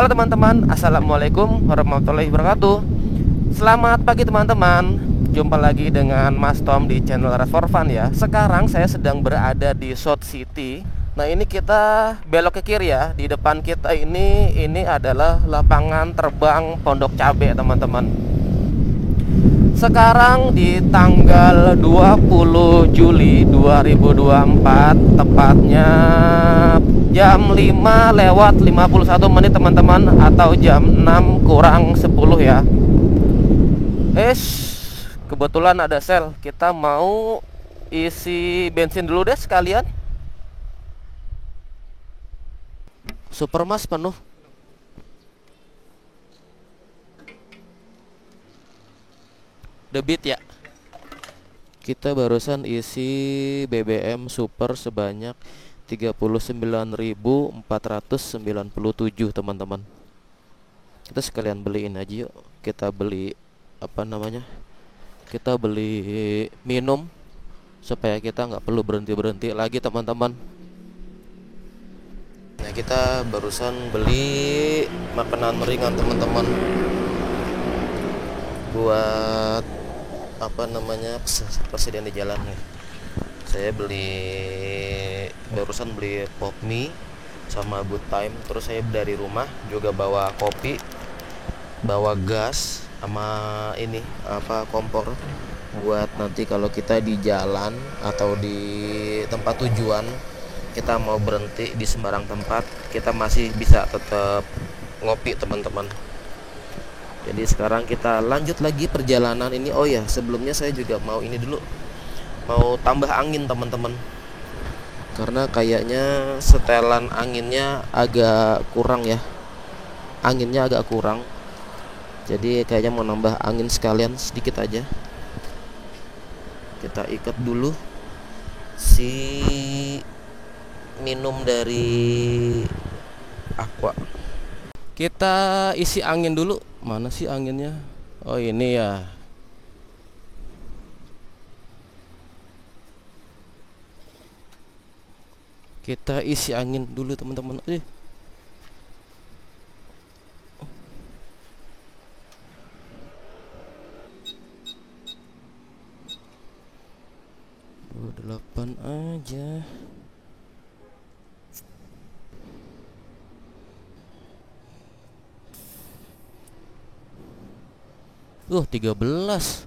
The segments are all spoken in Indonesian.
Halo teman-teman, assalamualaikum warahmatullahi wabarakatuh. Selamat pagi teman-teman. Jumpa lagi dengan Mas Tom di channel Ride for Fun ya. Sekarang saya sedang berada di South City. Nah ini kita belok ke kiri ya. Di depan kita ini adalah lapangan terbang Pondok Cabe teman-teman. Sekarang di tanggal 20 Juli 2024, tepatnya jam 5:51 teman-teman, atau jam 6 kurang 10 ya. Kebetulan ada sel. Kita mau isi bensin dulu deh sekalian. Supermas penuh. Debit ya. Kita barusan isi BBM super sebanyak 39.497 teman-teman. Kita sekalian beliin aja yuk. Kita beli kita beli minum supaya kita nggak perlu berhenti lagi teman-teman. Nah kita barusan beli makanan ringan teman-teman, buat presiden di jalan nih. Saya barusan beli pop mie sama good time. Terus saya dari rumah juga bawa kopi, bawa gas, sama kompor buat nanti kalau kita di jalan atau di tempat tujuan, kita mau berhenti di sembarang tempat, kita masih bisa tetap ngopi teman-teman. Jadi sekarang kita lanjut lagi perjalanan ini. Oh ya, sebelumnya saya juga mau tambah angin teman-teman, karena kayaknya setelan anginnya agak kurang ya. Anginnya agak kurang, jadi kayaknya mau nambah angin sekalian sedikit aja. Kita ikat dulu si minum dari Aqua. Kita isi angin dulu. Mana sih anginnya? Oh ini ya. Kita isi angin dulu teman-teman. Delapan aja. 13.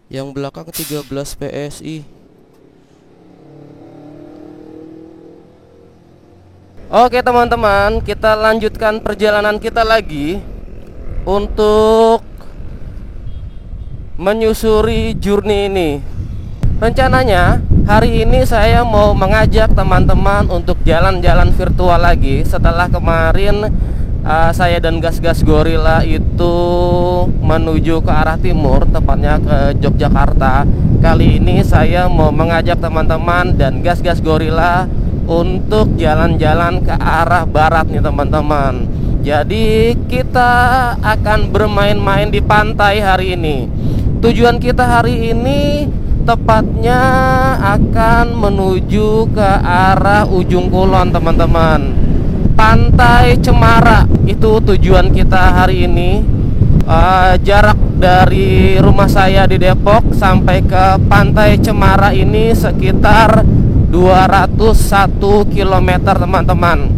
Yang belakang 13 PSI. Oke teman-teman, kita lanjutkan perjalanan kita lagi untuk menyusuri journey ini. Rencananya hari ini saya mau mengajak teman-teman untuk jalan-jalan virtual lagi. Setelah kemarin saya dan Gas-Gas Gorilla itu menuju ke arah timur, tepatnya ke Yogyakarta. Kali ini saya mau mengajak teman-teman dan Gas-Gas Gorilla untuk jalan-jalan ke arah barat nih teman-teman. Jadi kita akan bermain-main di pantai hari ini. Tujuan kita hari ini tepatnya akan menuju ke arah Ujung Kulon teman-teman. Pantai Cemara itu tujuan kita hari ini. Jarak dari rumah saya di Depok sampai ke Pantai Cemara ini sekitar 201 km teman-teman.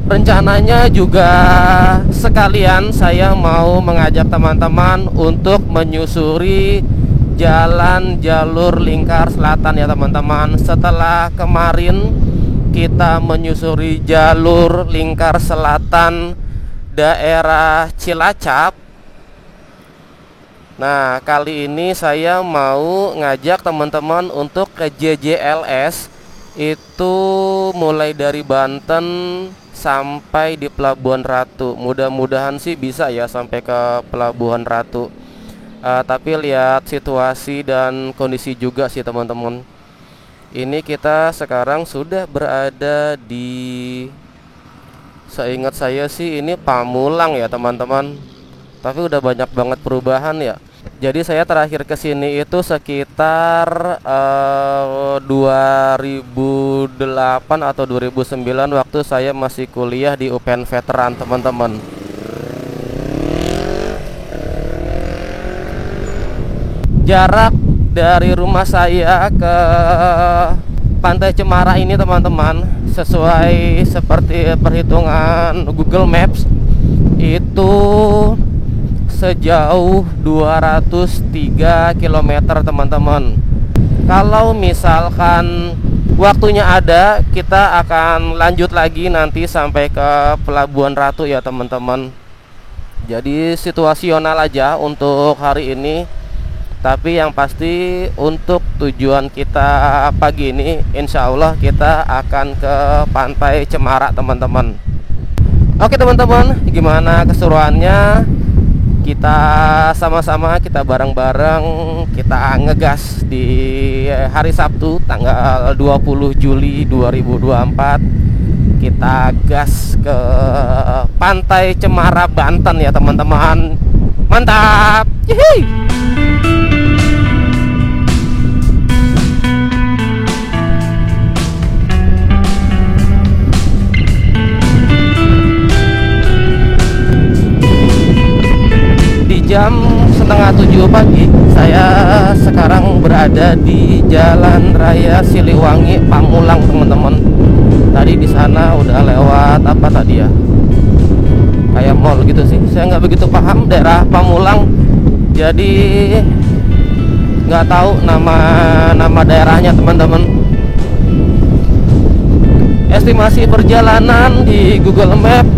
Rencananya juga sekalian saya mau mengajak teman-teman untuk menyusuri jalan jalur lingkar selatan ya teman-teman. Setelah kemarin kita menyusuri jalur lingkar selatan daerah Cilacap, nah kali ini saya mau ngajak teman-teman untuk ke JJLS. Itu mulai dari Banten sampai di Pelabuhan Ratu. Mudah-mudahan sih bisa ya sampai ke Pelabuhan Ratu. Tapi lihat situasi dan kondisi juga sih teman-teman. Ini kita sekarang sudah berada di, seingat saya sih ini Pamulang ya teman-teman. Tapi udah banyak banget perubahan ya. Jadi saya terakhir ke sini itu sekitar 2008 atau 2009 waktu saya masih kuliah di UPN Veteran, teman-teman. Jarak dari rumah saya ke Pantai Cemara ini, teman-teman, sesuai seperti perhitungan Google Maps itu sejauh 203 km, teman-teman. Kalau misalkan waktunya ada, kita akan lanjut lagi nanti sampai ke Pelabuhan Ratu ya, teman-teman. Jadi situasional aja untuk hari ini. Tapi yang pasti untuk tujuan kita pagi ini, insya Allah kita akan ke Pantai Cemara, teman-teman. Oke, teman-teman, gimana keseruannya? Kita sama-sama, kita bareng-bareng, kita ngegas di hari Sabtu tanggal 20 Juli 2024. Kita gas ke Pantai Cemara, Banten ya, teman-teman. Mantap. Yeay. Jam setengah 7 pagi, saya sekarang berada di Jalan Raya Siliwangi, Pamulang, teman-teman. Tadi di sana udah lewat apa tadi ya? Kayak mall gitu sih. Saya nggak begitu paham daerah Pamulang, jadi nggak tahu nama daerahnya, teman-teman. Estimasi perjalanan di Google Map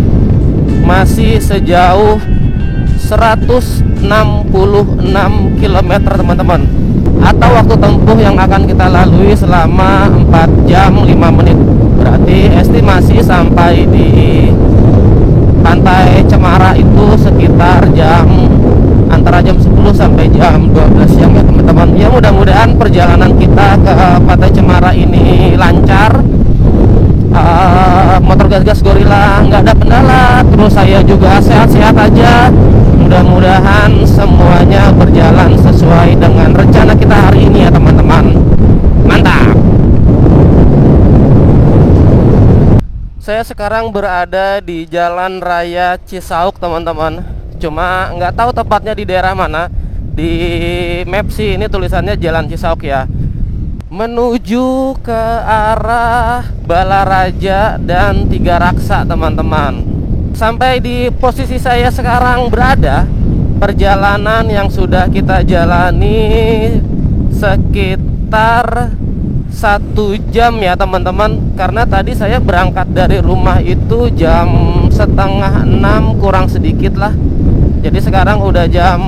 masih sejauh 166 km, teman-teman, atau waktu tempuh yang akan kita lalui selama 4 jam 5 menit. Berarti estimasi sampai di Pantai Cemara itu sekitar antara jam 10 sampai jam 12 siang ya, teman-teman. Ya, mudah-mudahan perjalanan kita ke Pantai Cemara ini lancar. Motor gas-gas gorila nggak ada kendala, terus saya juga sehat-sehat aja. Mudah-mudahan semuanya berjalan sesuai dengan rencana kita hari ini ya, teman-teman. Mantap. Saya sekarang berada di Jalan Raya Cisauk, teman-teman. Cuma nggak tahu tepatnya di daerah mana. Di map sih ini tulisannya Jalan Cisauk ya. Menuju ke arah Balaraja dan Tiga Raksa, teman-teman. Sampai di posisi saya sekarang berada, perjalanan yang sudah kita jalani sekitar 1 jam ya, teman-teman. Karena tadi saya berangkat dari rumah itu jam setengah 6 kurang sedikit lah. Jadi sekarang udah jam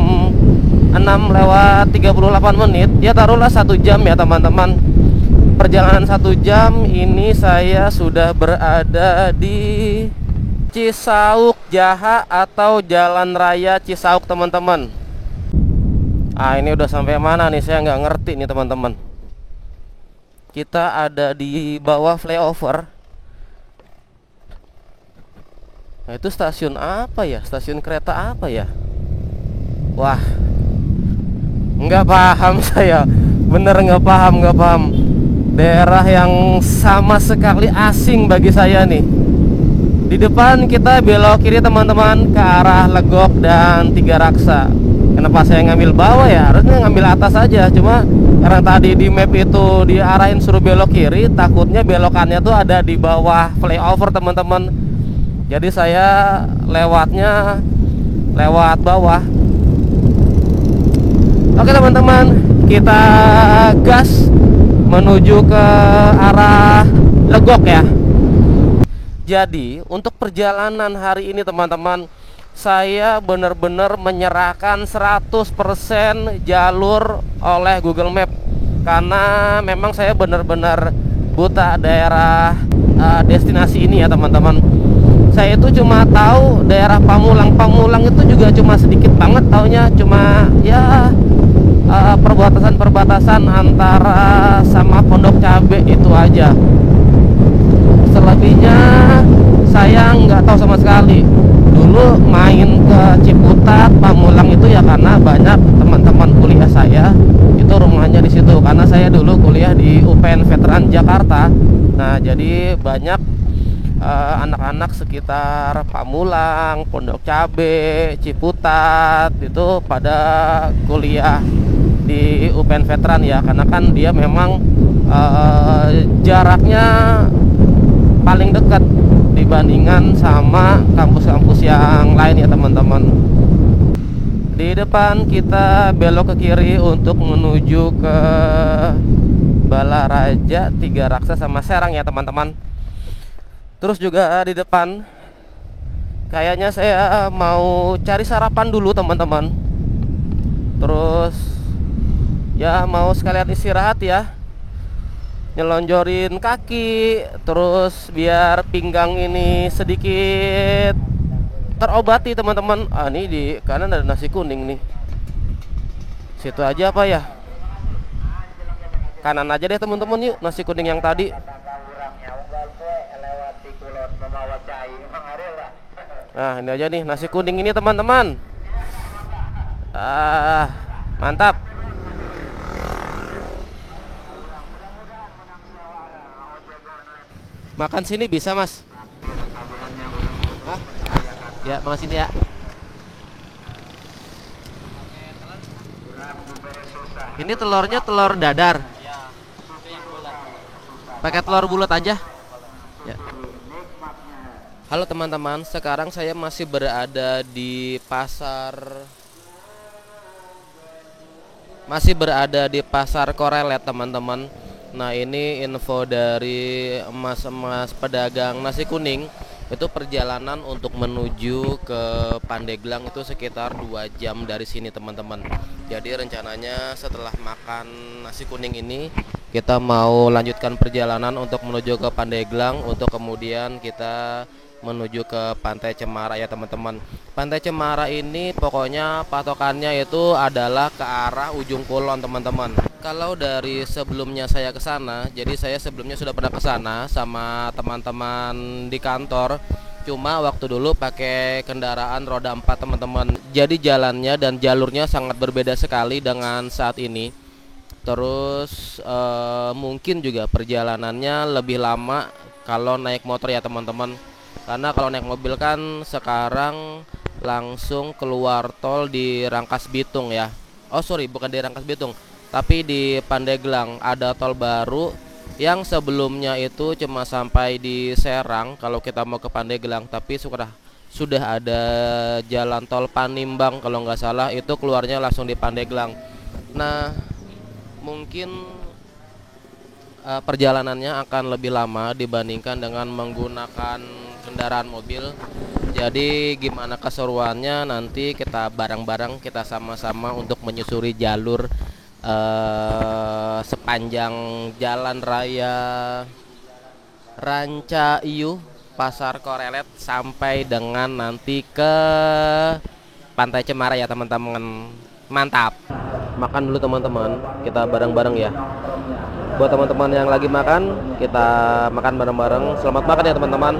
6 lewat 38 menit. Ya taruhlah 1 jam ya, teman-teman. Perjalanan 1 jam ini saya sudah berada di Cisauk Jaha atau Jalan Raya Cisauk, teman-teman. Ini udah sampai mana nih? Saya nggak ngerti nih, teman-teman. Kita ada di bawah flyover. Nah, itu stasiun apa ya? Stasiun kereta apa ya? Wah, nggak paham saya. Bener nggak paham. Daerah yang sama sekali asing bagi saya nih. Di depan kita belok kiri, teman-teman, ke arah Legok dan Tiga Raksa. Kenapa saya ngambil bawah ya? Harusnya ngambil atas aja. Cuma karena tadi di map itu diarahin suruh belok kiri, takutnya belokannya tuh ada di bawah flyover, teman-teman. Jadi saya lewatnya lewat bawah. Oke, teman-teman, kita gas menuju ke arah Legok ya. Jadi untuk perjalanan hari ini, teman-teman, saya benar-benar menyerahkan 100% jalur oleh Google Map. Karena memang saya benar-benar buta daerah destinasi ini ya, teman-teman. Saya itu cuma tahu daerah Pamulang. Pamulang itu juga cuma sedikit banget taunya, cuma ya perbatasan antara sama Pondok Cabe itu aja. Selebihnya saya nggak tahu sama sekali. Dulu main ke Ciputat, Pamulang itu ya karena banyak teman-teman saya itu rumahnya di situ, karena saya dulu kuliah di UPN Veteran Jakarta. Nah, jadi banyak anak-anak sekitar Pamulang, Pondok Cabe, Ciputat itu pada kuliah di UPN Veteran ya, karena kan dia memang jaraknya paling dekat dibandingkan sama kampus-kampus yang lain ya teman-teman. Di depan kita belok ke kiri untuk menuju ke Balaraja, Tiga Raksa sama Serang ya teman-teman. Terus juga di depan kayaknya saya mau cari sarapan dulu teman-teman. Terus ya mau sekalian istirahat ya, nyelonjorin kaki, terus biar pinggang ini sedikit terobati teman-teman. Ini di kanan ada nasi kuning nih. Situ aja apa ya? Kanan aja deh teman-teman, yuk nasi kuning yang tadi. Nah, ini aja nih nasi kuning ini teman-teman. Mantap. Makan sini bisa, Mas? Hah? Ya, makan sini ya. Ini telurnya telur dadar. Pakai telur bulat aja. Ya. Halo teman-teman, sekarang saya masih berada di pasar Korelet teman-teman. Nah, ini info dari emas-emas pedagang nasi kuning. Itu perjalanan untuk menuju ke Pandeglang itu sekitar 2 jam dari sini teman-teman. Jadi rencananya setelah makan nasi kuning ini kita mau lanjutkan perjalanan untuk menuju ke Pandeglang, untuk kemudian kita menuju ke Pantai Cemara ya teman-teman. Pantai Cemara ini pokoknya patokannya itu adalah ke arah Ujung Kulon teman-teman. Kalau dari sebelumnya saya ke sana, jadi saya sebelumnya sudah pernah ke sana sama teman-teman di kantor. Cuma waktu dulu pakai kendaraan roda 4 teman-teman. Jadi jalannya dan jalurnya sangat berbeda sekali dengan saat ini. Terus mungkin juga perjalanannya lebih lama kalau naik motor ya teman-teman. Karena kalau naik mobil kan sekarang langsung keluar tol di Rangkas Bitung ya. Oh sorry, bukan di Rangkas Bitung, tapi di Pandeglang ada tol baru yang sebelumnya itu cuma sampai di Serang kalau kita mau ke Pandeglang, tapi sudah ada jalan tol Panimbang kalau nggak salah, itu keluarnya langsung di Pandeglang. Nah, mungkin perjalanannya akan lebih lama dibandingkan dengan menggunakan kendaraan mobil. Jadi gimana keseruannya nanti kita bareng-bareng, kita sama-sama untuk menyusuri jalur sepanjang jalan raya Ranca Iyu, Pasar Korelet sampai dengan nanti ke Pantai Cemara ya teman-teman. Mantap. Makan dulu teman-teman, kita bareng-bareng ya. Buat teman-teman yang lagi makan, kita makan bareng-bareng. Selamat makan ya teman-teman.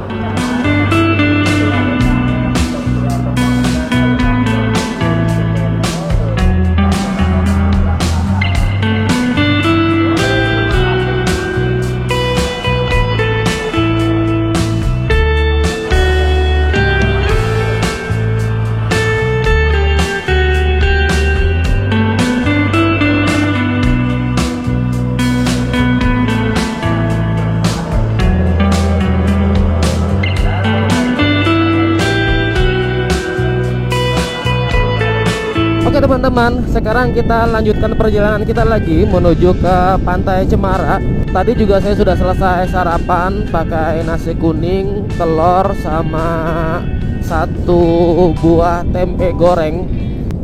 Oke teman-teman, sekarang kita lanjutkan perjalanan kita lagi menuju ke Pantai Cemara. Tadi juga saya sudah selesai sarapan pakai nasi kuning, telur, sama 1 buah tempe goreng.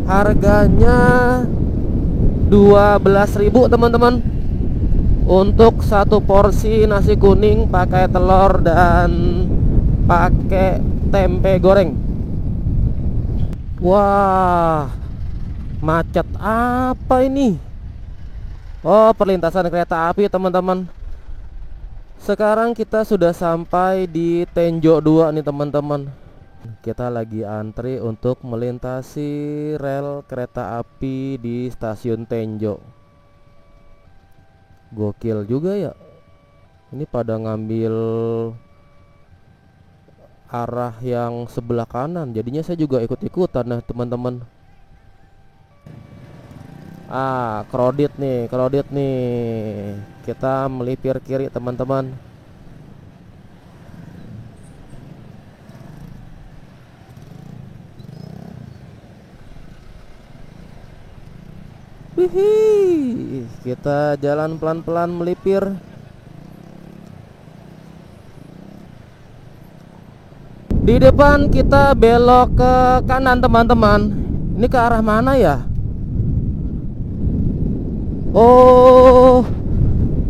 Harganya 12.000 teman-teman untuk 1 porsi nasi kuning pakai telur dan pakai tempe goreng. Wah, macet apa ini? Oh, perlintasan kereta api teman-teman. Sekarang kita sudah sampai di Tenjo 2 nih teman-teman. Kita lagi antri untuk melintasi rel kereta api di stasiun Tenjo. Gokil juga ya. Ini pada ngambil arah yang sebelah kanan. Jadinya saya juga ikut-ikutan nah teman-teman. Kredit nih. Kita melipir kiri teman-teman. Wih, kita jalan pelan-pelan melipir. Di depan kita belok ke kanan teman-teman. Ini ke arah mana ya? Oh,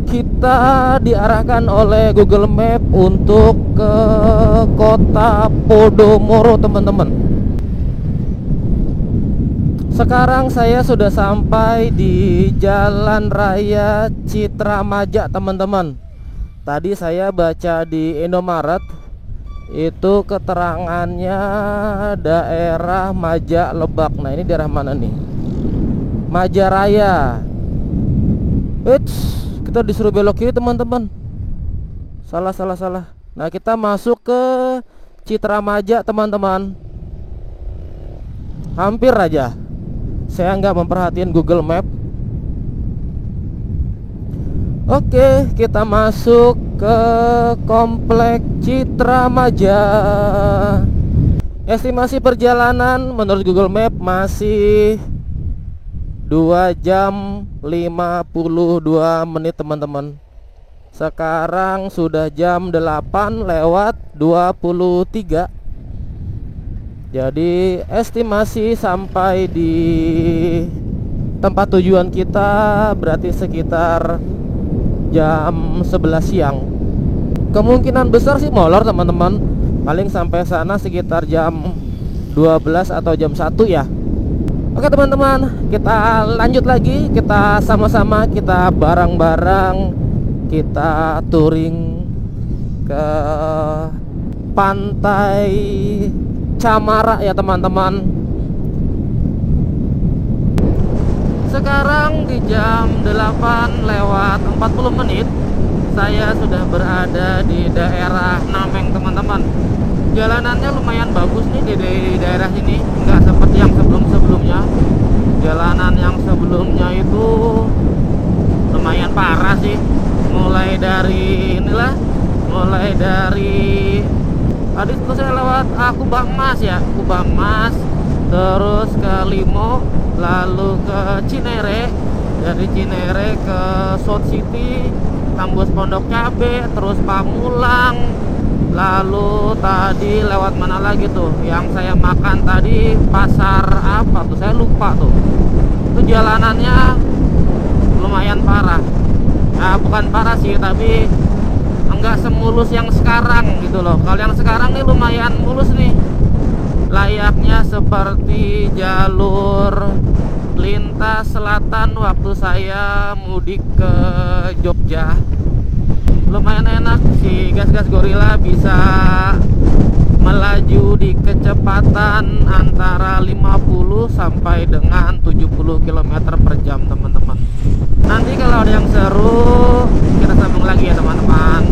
kita diarahkan oleh Google Map untuk ke kota Podomoro teman-teman. Sekarang saya sudah sampai di Jalan Raya Citramaja teman-teman. Tadi saya baca di Indomaret, itu keterangannya daerah Maja Lebak. Nah ini daerah mana nih? Majaraya. Kita disuruh belok kiri teman-teman. Salah. Nah kita masuk ke Citramaja teman-teman. Hampir aja saya nggak memperhatikan Google Map. Oke, kita masuk ke komplek Citramaja. Estimasi perjalanan menurut Google Map masih 2 jam 52 menit teman-teman. Sekarang sudah jam 8:23. Jadi estimasi sampai di tempat tujuan kita berarti sekitar jam 11 siang. Kemungkinan besar sih molor teman-teman. Paling sampai sana sekitar jam 12 atau jam 1 ya. Oke teman-teman, kita lanjut lagi. Kita sama-sama, kita bareng-bareng, kita touring ke pantai Camara ya teman-teman. Sekarang di jam 8:40 menit saya sudah berada di daerah Nameng teman-teman. Jalanannya lumayan bagus nih di daerah ini, nggak seperti yang sebelum-sebelumnya. Jalanan yang sebelumnya itu lumayan parah sih. Mulai dari tadi itu saya lewat Kubang Mas ya, Kubang Mas, terus ke Limo, lalu ke Cinere, dari Cinere ke South City, tembus Pondok Cabe, terus Pamulang. Lalu tadi lewat mana lagi tuh? Yang saya makan tadi pasar apa tuh? Saya lupa tuh. Itu jalanannya lumayan parah. Nah, bukan parah sih, tapi enggak semulus yang sekarang gitu loh. Kalau yang sekarang nih lumayan mulus nih. Layaknya seperti jalur lintas selatan waktu saya mudik ke Jogja. Lumayan enak si gas-gas gorila, bisa melaju di kecepatan antara 50 sampai dengan 70 km per jam teman-teman. Nanti kalau ada yang seru kita sambung lagi ya teman-teman.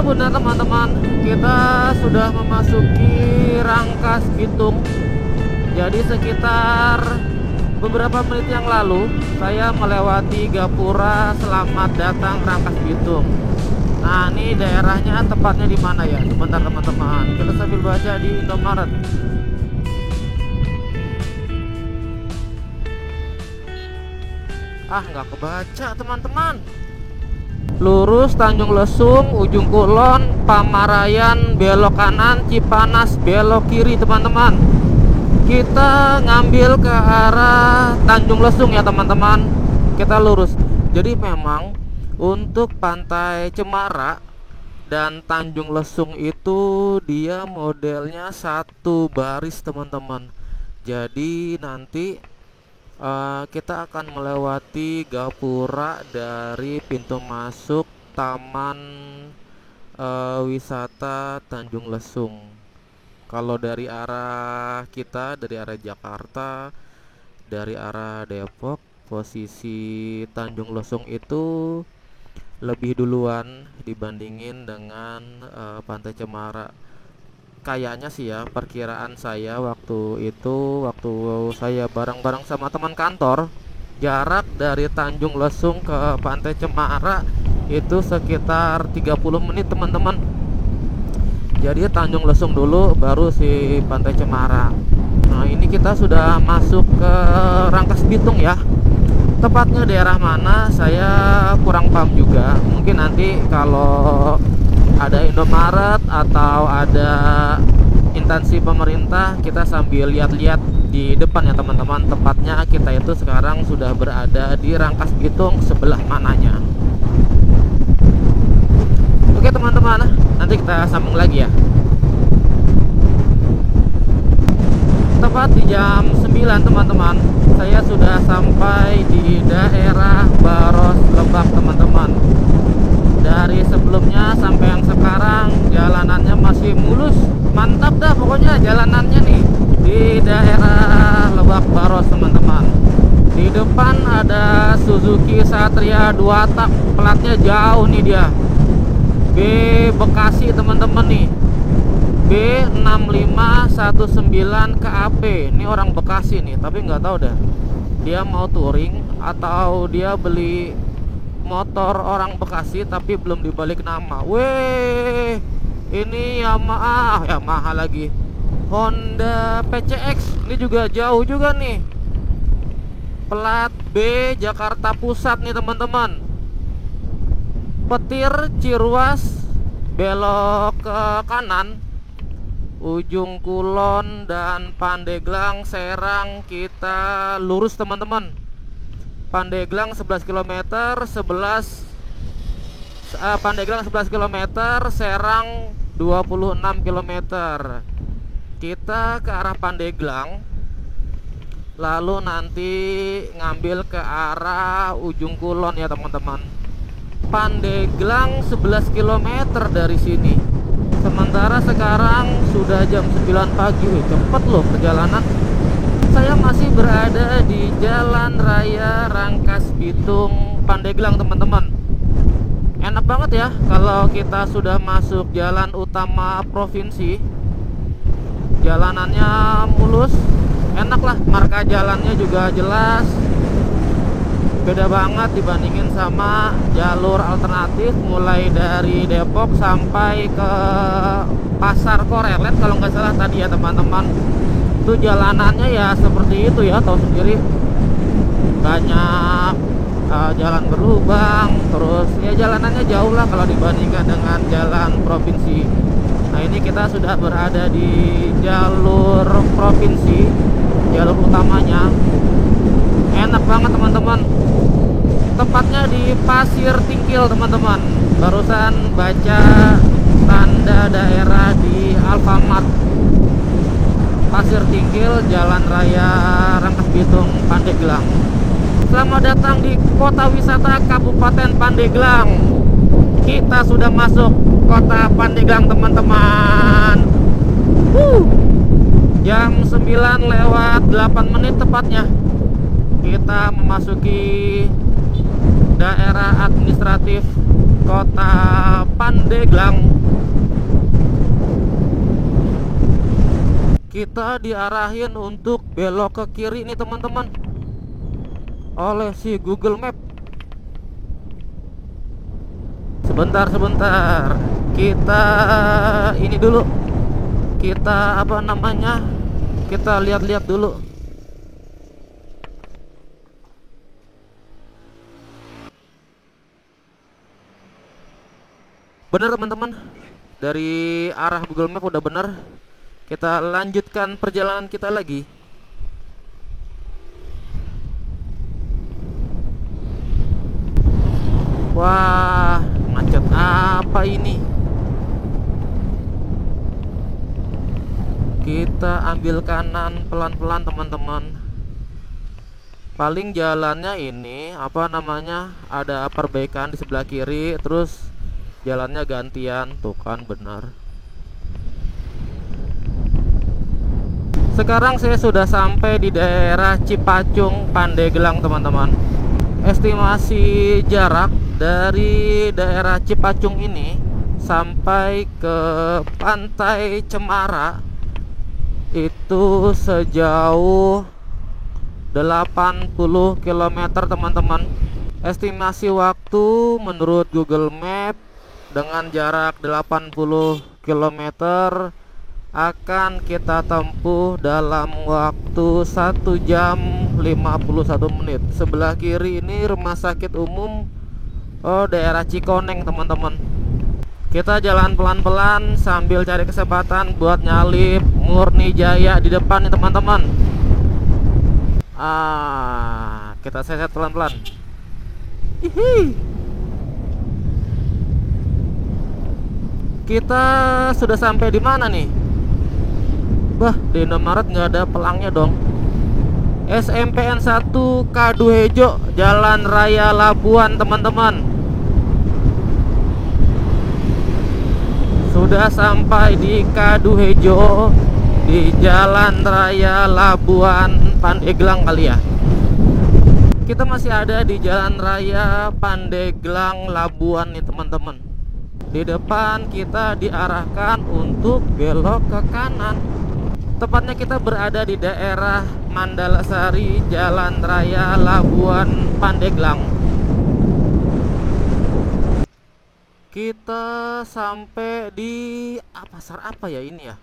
Benar teman-teman, kita sudah memasuki Rangkas Bitung. Jadi sekitar beberapa menit yang lalu saya melewati Gapura Selamat Datang Rangkas Bitung. Nah ini daerahnya tepatnya di mana ya? Sebentar teman-teman, kita sambil baca di Indomaret. Nggak kebaca teman-teman. Lurus Tanjung Lesung, Ujung Kulon, Pamarayan, belok kanan, Cipanas, belok kiri teman-teman. Kita ngambil ke arah Tanjung Lesung ya teman-teman. Kita lurus. Jadi memang untuk Pantai Cemara Dan Tanjung Lesung itu dia modelnya satu baris teman-teman. Jadi nanti kita akan melewati gapura dari pintu masuk Taman Wisata Tanjung Lesung. Kalau dari arah kita, dari arah Jakarta, dari arah Depok, posisi Tanjung Lesung itu lebih duluan dibandingin dengan Pantai Cemara. Kayaknya sih ya, perkiraan saya waktu itu, waktu saya bareng-bareng sama teman kantor, jarak dari Tanjung Lesung ke Pantai Cemara itu sekitar 30 menit teman-teman. Jadi Tanjung Lesung dulu baru si Pantai Cemara. Nah ini kita sudah masuk ke Rangkas Bitung ya. Tepatnya daerah mana saya kurang paham juga. Mungkin nanti kalau ada Indomaret atau ada instansi pemerintah, kita sambil lihat-lihat di depan ya teman-teman. Tepatnya kita itu sekarang sudah berada di Rangkas Bitung, sebelah mananya. Oke teman-teman, nanti kita sambung lagi ya. Tepat di jam 9 teman-teman, saya sudah sampai di daerah Baros Lebak teman-teman. Dari sebelumnya sampai yang sekarang jalanannya masih mulus, mantap dah pokoknya jalanannya nih di daerah Lebak Baros teman-teman. Di depan ada Suzuki Satria 2 tak, platnya jauh nih dia, B Bekasi teman-teman nih, B6519 KAP. Ini orang Bekasi nih, tapi nggak tahu dah dia mau touring atau dia beli motor orang Bekasi tapi belum dibalik nama. Weh, ini Yamaha lagi, Honda PCX. Ini juga jauh juga nih, plat B Jakarta Pusat nih teman-teman. Petir Ciruas, belok ke kanan, ujung Kulon dan Pandeglang Serang kita lurus teman-teman. Pandeglang 11 km, Pandeglang 11 km, Serang 26 km. Kita ke arah Pandeglang, lalu nanti ngambil ke arah ujung Kulon ya teman-teman. Pandeglang 11 km dari sini. Sementara sekarang sudah jam 9 pagi. Cepet loh perjalanan. Saya masih berada di Jalan Raya Rangkas Bitung Pandeglang teman-teman. Enak banget ya kalau kita sudah masuk jalan utama provinsi. Jalanannya mulus, enak lah, marka jalannya juga jelas. Beda banget dibandingin sama jalur alternatif mulai dari Depok sampai ke Pasar Korelet kalau nggak salah tadi ya teman-teman. Itu jalanannya ya seperti itu ya, tahu sendiri, banyak jalan berlubang, terus ya jalanannya jauh lah kalau dibandingkan dengan jalan provinsi. Nah ini kita sudah berada di jalur provinsi, jalur utamanya. Enak banget teman-teman, tepatnya di Pasir Tingkil teman-teman. Barusan baca tanda daerah di Alfamart. Pasir Tingkil, Jalan Raya Rangkas Bitung Pandeglang. Selamat datang di kota wisata Kabupaten Pandeglang. Kita sudah masuk kota Pandeglang teman-teman. Jam 9:08 tepatnya kita memasuki daerah administratif kota Pandeglang. Kita diarahin untuk belok ke kiri nih teman-teman oleh si Google Map. Sebentar, kita ini dulu, kita kita lihat-lihat dulu. Bener teman-teman, dari arah Google Map udah bener. Kita lanjutkan perjalanan kita lagi. Wah, macet apa ini? Kita ambil kanan pelan-pelan teman-teman. Paling jalannya ini apa namanya, ada perbaikan di sebelah kiri, terus jalannya gantian. Tuh kan benar. Sekarang saya sudah sampai di daerah Cipacung, Pandeglang teman-teman. Estimasi jarak dari daerah Cipacung ini sampai ke Pantai Cemara itu sejauh 80 km teman-teman. Estimasi waktu menurut Google Map dengan jarak 80 km akan kita tempuh dalam waktu 1 jam 51 menit. Sebelah kiri ini rumah sakit umum daerah Cikoneng teman-teman. Kita jalan pelan-pelan sambil cari kesempatan buat nyalip Murni Jaya di depan nih teman-teman. Kita seset pelan-pelan. Kita sudah sampai di mana nih? Bah, di Indomaret nggak ada pelangnya dong. SMPN 1 Kaduhejo, Jalan Raya Labuan teman-teman. Sudah sampai di Kaduhejo, di Jalan Raya Labuan Pandeglang kali ya. Kita masih ada di Jalan Raya Pandeglang Labuan nih teman-teman. Di depan kita diarahkan untuk belok ke kanan. Tepatnya kita berada di daerah Mandalasari, Jalan Raya Labuan Pandeglang. Kita sampai di pasar apa ya ini ya?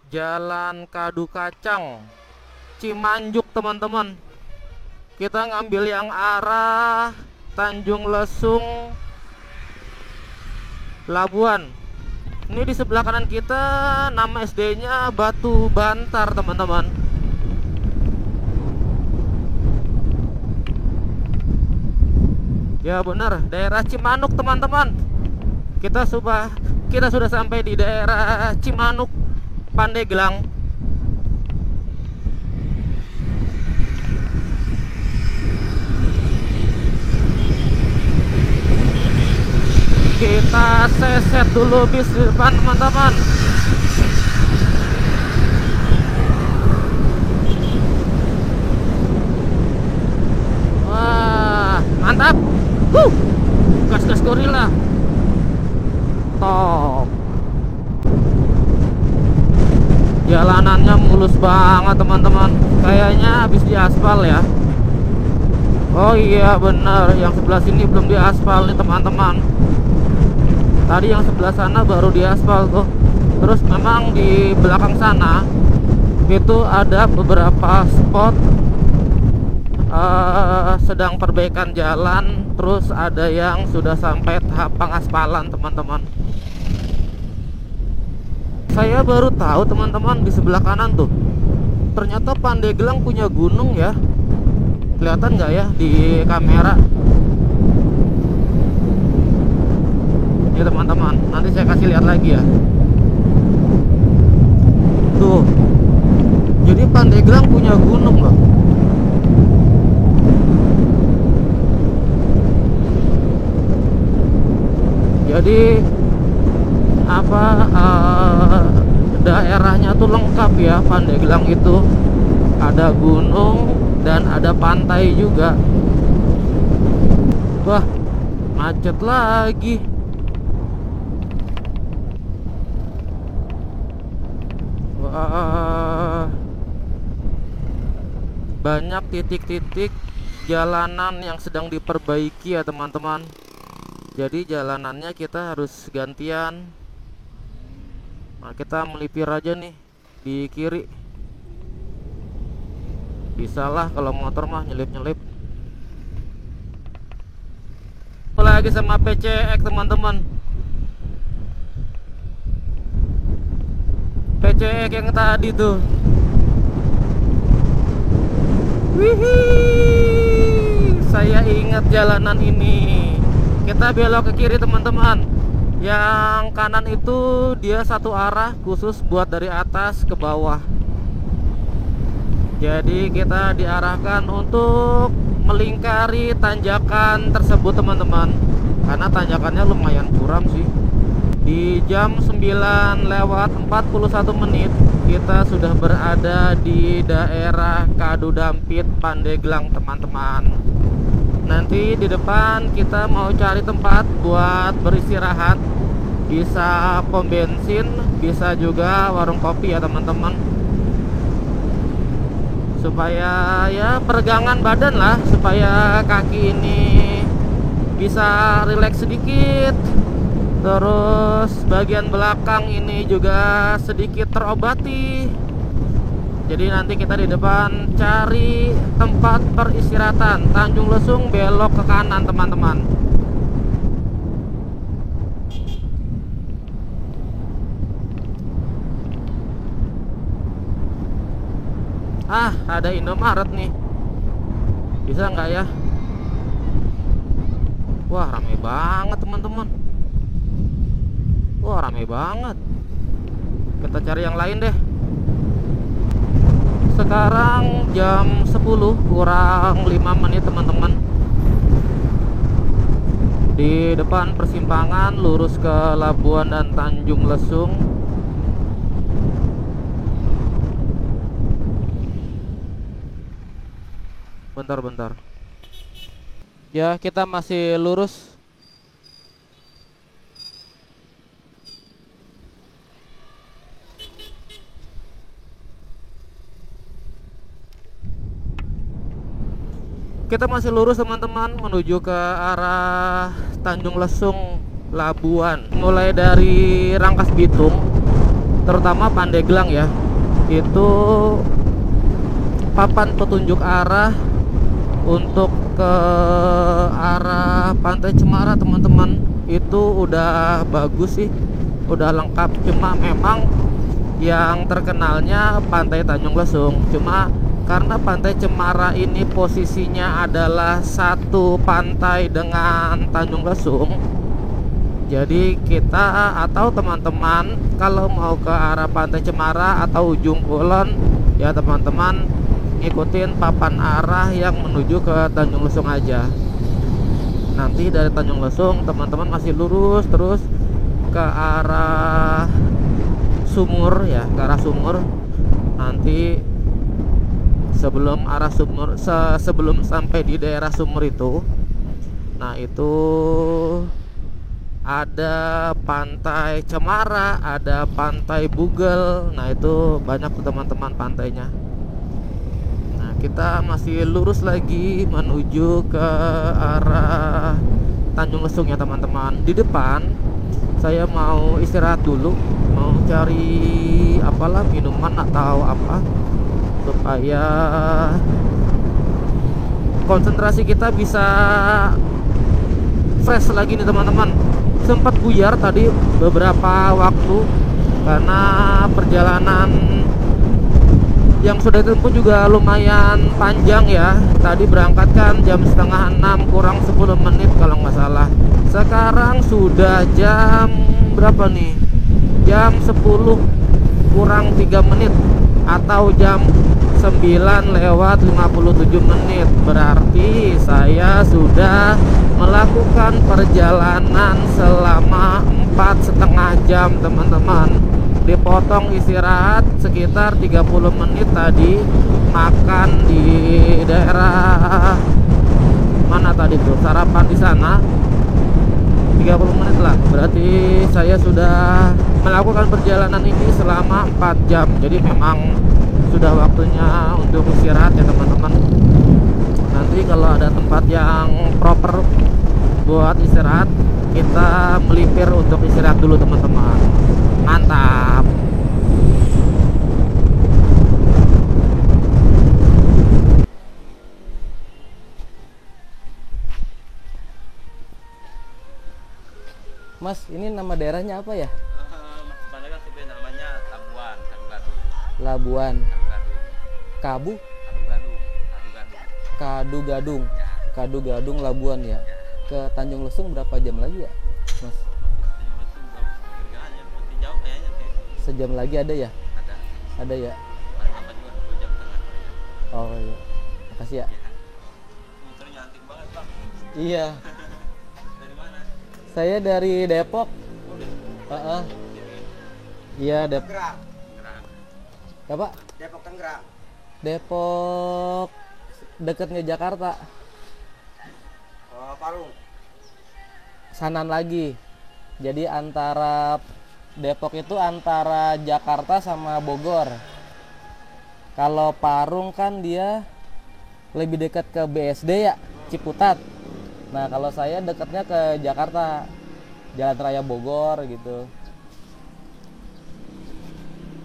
Jalan Kadu Kacang, Cimanjuk teman-teman. Kita ngambil yang arah Tanjung Lesung, Labuan. Ini di sebelah kanan kita nama SD-nya Batu Bantar teman-teman. Ya benar, daerah Cimanuk teman-teman. Kita sudah sampai di daerah Cimanuk, Pandeglang. Kita seset dulu bis di depan teman-teman. Wah, mantap. Gas-gas gorila. Top. Jalanannya mulus banget teman-teman. Kayaknya habis diaspal ya. Oh iya benar, yang sebelah sini belum diaspal nih teman-teman. Tadi yang sebelah sana baru diaspal tuh. Terus memang di belakang sana itu ada beberapa spot sedang perbaikan jalan. Terus ada yang sudah sampai tahap pengaspalan teman-teman. Saya baru tahu teman-teman, di sebelah kanan tuh ternyata Pandeglang punya gunung ya. Kelihatan nggak ya di kamera? Ini teman-teman, nanti saya kasih lihat lagi ya. Tuh, jadi Pandeglang punya gunung loh. Jadi daerahnya tuh lengkap ya. Pandeglang itu ada gunung dan ada pantai juga. Wah, macet lagi. Banyak titik-titik jalanan yang sedang diperbaiki ya teman-teman. Jadi jalanannya kita harus gantian. Nah, kita melipir aja nih di kiri. Bisalah kalau motor mah nyelip-nyelip. Lagi sama PCX teman-teman. PCX yang tadi tuh. Wih, saya ingat jalanan ini. Kita belok ke kiri teman-teman. Yang kanan itu dia satu arah khusus buat dari atas ke bawah. Jadi kita diarahkan untuk melingkari tanjakan tersebut teman-teman. Karena tanjakannya lumayan curam sih. Di jam 9:41 menit kita sudah berada di daerah Kadudampit, Pandeglang teman-teman. Nanti di depan kita mau cari tempat buat beristirahat. Bisa pom bensin, bisa juga warung kopi ya teman-teman. Supaya ya peregangan badan lah, supaya kaki ini bisa rileks sedikit. Terus bagian belakang ini juga sedikit terobati. Jadi nanti kita di depan cari tempat peristirahatan. Tanjung Lesung belok ke kanan teman-teman. Ah, ada Indomaret nih. Bisa nggak ya? Wah, ramai banget teman-teman. Wah, ramai banget. Kita cari yang lain deh. Sekarang jam 10 kurang 5 menit teman-teman. Di depan persimpangan lurus ke Labuan dan Tanjung Lesung. Bentar. Ya, kita masih lurus. Kita masih lurus teman-teman menuju ke arah Tanjung Lesung, Labuan. Mulai dari Rangkas Bitung, terutama Pandeglang ya, itu papan petunjuk arah untuk ke arah Pantai Cemara teman-teman. Itu udah bagus sih, udah lengkap. Cuma memang yang terkenalnya Pantai Tanjung Lesung. Cuma karena Pantai Cemara ini posisinya adalah satu pantai dengan Tanjung Lesung, jadi kita atau teman-teman kalau mau ke arah Pantai Cemara atau Ujung Kulon, ya teman-teman ngikutin papan arah yang menuju ke Tanjung Lesung aja. Nanti dari Tanjung Lesung teman-teman masih lurus terus ke arah Sumur ya, ke arah Sumur. Nanti sebelum arah Sumur, sebelum sampai di daerah Sumur itu, nah itu ada Pantai Cemara, ada Pantai Bugel. Nah itu banyak teman-teman pantainya. Nah kita masih lurus lagi menuju ke arah Tanjung Lesung ya teman-teman. Di depan saya mau istirahat dulu, mau cari apalah, minuman atau apa, supaya konsentrasi kita bisa fresh lagi nih teman-teman. Sempat buyar tadi beberapa waktu karena perjalanan yang sudah ditempuh juga lumayan panjang ya. Tadi berangkat kan jam 5:30 kurang 10 menit kalau nggak salah. Sekarang sudah jam berapa nih? Jam 10 kurang 3 menit atau jam 9:57 menit. Berarti saya sudah melakukan perjalanan selama 4,5 jam teman-teman. Dipotong istirahat sekitar 30 menit tadi, makan di daerah mana tadi tuh, sarapan di sana 30 menit lah. Berarti saya sudah melakukan perjalanan ini selama 4 jam. Jadi memang sudah waktunya untuk istirahat ya teman-teman. Nanti kalau ada tempat yang proper buat istirahat, kita melipir untuk istirahat dulu teman-teman. Mantap. Mas, ini nama daerahnya apa ya? Mas Pandeglang itu namanya Labuan, Kadu Gadu. Labuan. Kadu Gadu. Kabu? Kadu Gadu. Kadu Gadu. Kadu Gadung. Kadu Gadung Labuan ya. Ke Tanjung Lesung berapa jam lagi ya, Mas? Masih jauh kayaknya sih. Sejam lagi ada ya? Ada. Ada ya. Paling lambat juga 2 jam setengah. Oh iya. Makasih ya. Motornya antik banget bang. Iya. Dari mana? Saya dari Depok. Heeh. Iya, Gerang. Apa? Depok Tangerang. Depok dekatnya Jakarta. Oh, Parung. Sanan lagi. Jadi antara Depok itu antara Jakarta sama Bogor. Kalau Parung kan dia lebih dekat ke BSD ya, Ciputat. Nah, kalau saya dekatnya ke Jakarta, Jalan Raya Bogor gitu.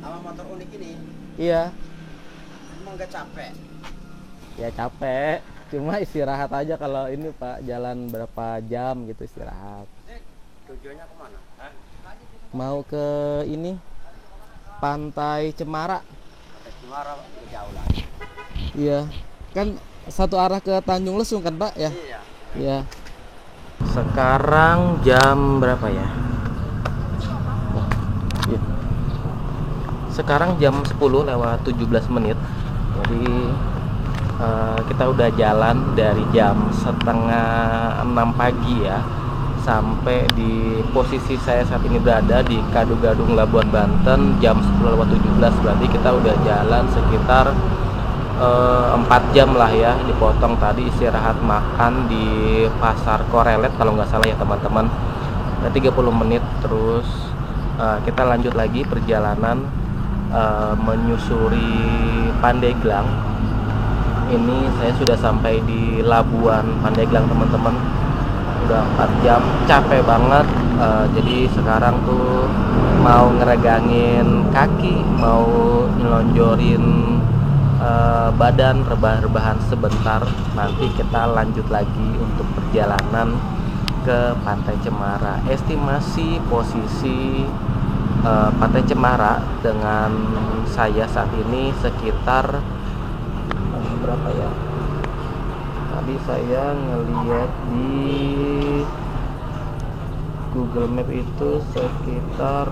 Sama motor unik ini Iya, emang gak capek. ya capek. Cuma istirahat aja kalau ini Pak, jalan berapa jam gitu istirahat. Tujuannya kemana? Mau ke ini Pantai Cemara. Cemara jauh lagi. Iya, kan satu arah ke Tanjung Lesung kan Pak ya? Iya. Iya. Sekarang jam berapa ya? Iya. Sekarang jam 10 lewat 17 menit. Jadi kita udah jalan dari jam setengah 6 pagi ya, sampai di posisi saya saat ini berada di Kadu Gadung Labuan Banten jam 10 lewat 17. Berarti kita udah jalan sekitar 4 jam lah ya, dipotong tadi istirahat makan di Pasar Korelet kalau nggak salah ya teman-teman. 30 menit terus kita lanjut lagi perjalanan menyusuri Pandeglang. Ini saya sudah sampai di Labuan Pandeglang teman-teman. Udah 4 jam, capek banget. Jadi sekarang tuh mau ngeregangin kaki, mau nyelonjorin badan, rebah-rebahan sebentar. Nanti kita lanjut lagi untuk perjalanan ke Pantai Cemara. Estimasi posisi Pantai Cemara dengan saya saat ini sekitar berapa ya? Tadi saya ngeliat di Google Map itu sekitar,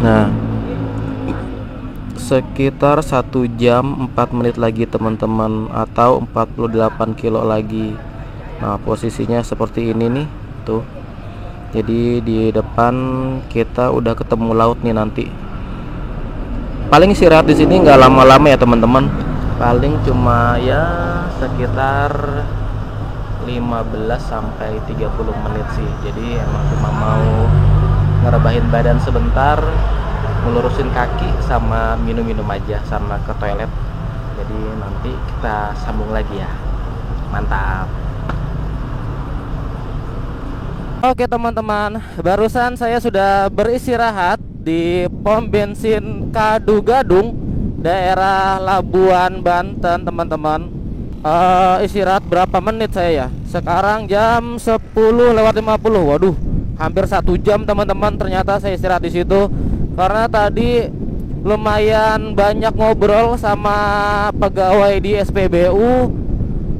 nah, sekitar 1 jam 4 menit lagi teman-teman, atau 48 kilo lagi. Nah, posisinya seperti ini nih tuh. Jadi di depan kita udah ketemu laut nih nanti. Paling istirahat di sini nggak lama-lama ya teman-teman. Paling cuma ya sekitar 15 sampai 30 menit sih. Jadi emang cuma mau ngerebahin badan sebentar, melurusin kaki, sama minum-minum aja, sama ke toilet. Jadi nanti kita sambung lagi ya. Mantap. Oke teman-teman, barusan saya sudah beristirahat di pom bensin Kadu Gadung, daerah Labuan Banten teman-teman. Istirahat berapa menit saya ya? Sekarang jam 10 lewat 50. Waduh, hampir 1 jam teman-teman. Ternyata saya istirahat di situ karena tadi lumayan banyak ngobrol sama pegawai di SPBU